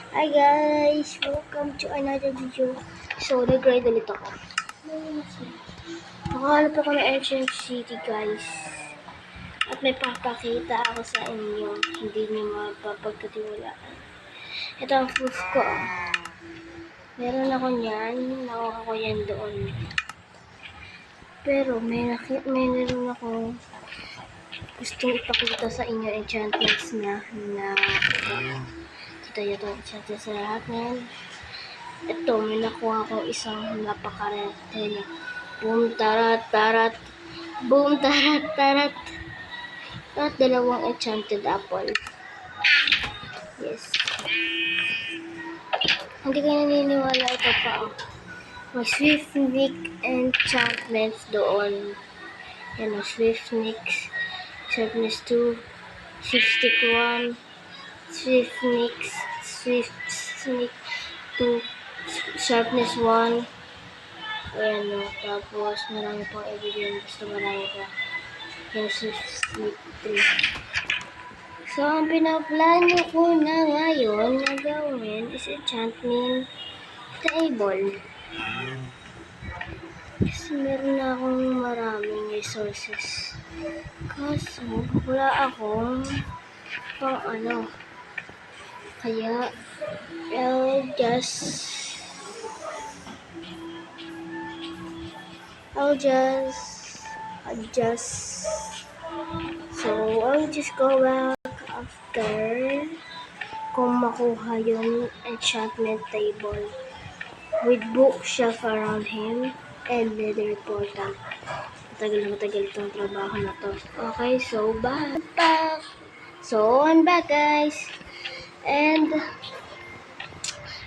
Hi guys! Welcome to another video. So, nag-ride ulit ako. Nakahanap ako ng Ancient City guys. At may papakita ako sa inyo. Hindi nyo mapapagkatiwalaan. Ito ang proof ko. Meron ako niyan. Nakuha ko yan doon. Pero meron ako gustong ipakita sa inyo enchantments na kita nyo ito enchantments sa lahat ngayon. Ito, may nakuha ko isang napakarete na boom, tarat, tarat, boom, tarat, tarat. At dalawang enchanted apple. Yes. Hindi kayo naniniwala, ito pa. May Swiftnick enchantments doon. Yan o, Swiftnick, Sharpness 2, Swiftstick 1, Swiftnick 2, Sharpness 1. Ayan o, tapos marami pang evidence. Basta marami pa. Yung Swiftnick 3. So, ang pinaplano ko na ngayon na gawin is enchantment table. Kasi meron na akong maraming resources. Kaso, wala akong pang ano. Kaya, I'll just so I'll just go back after kung makuha yung enchantment table with bookshelf around him and nether portal. Matagal itong trabaho na to. Okay, so back. So I'm back guys, and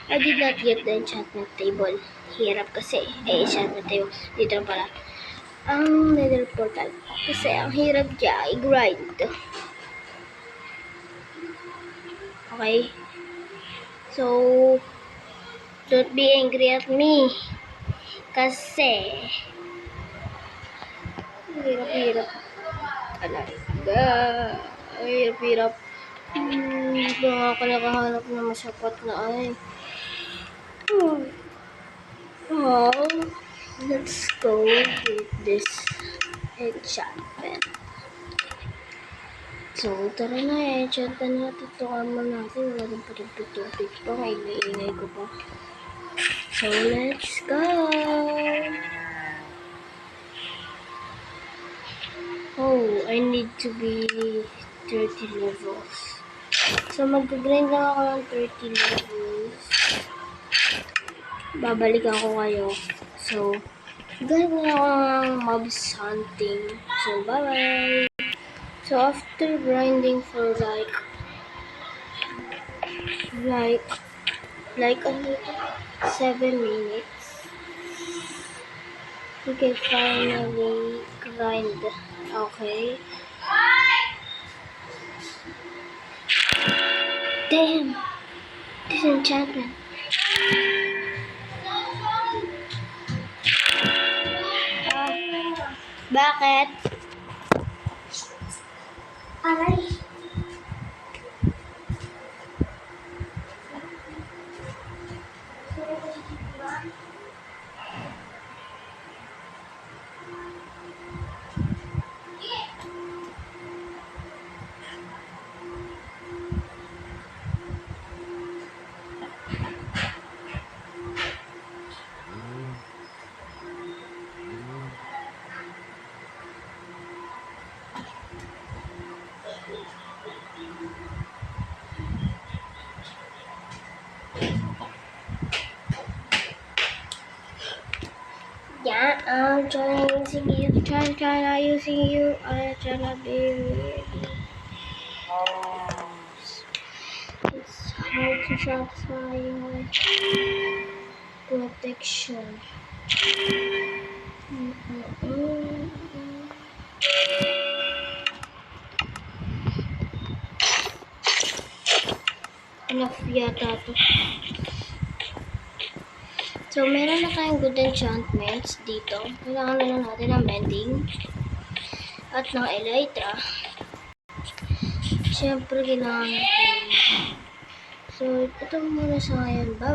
I did not get the enchantment table. Hirap kasi. Enchantment table. Dito na pala. Ang nether portal. Kasi ang hirap dyan. I-grind. Okay. So, don't be angry at me. Kasi, hirap-hirap. Talaga. Hirap-hirap. Hindi nga ako nakahanap na masapat na ay. Oh, let's go with this enchantment. So, tara na, enchantan natin ito. Armor natin. Wala din patagpit-tupit pa. Ingay ko pa. So, let's go! Oh, I need to be 30 levels. So, mag-grind lang ako ng 30 levels. Babalikan ko kayo. So, gano'n ako ng mobs hunting. So, bye-bye! So, after grinding for like 7 minutes, we can finally grind. Okay. Damn! Disenchantment. Bakit? Aray! Yeah, I'm trying using you. Try using you. I'm trying to be. It's hard to satisfy my protection. Enough yata to. So, meron na tayong good enchantments dito. Kailangan na lang natin ng mending at ng elytra. Siyempre, kailangan natin So, ito muna sa ngayon. Bye!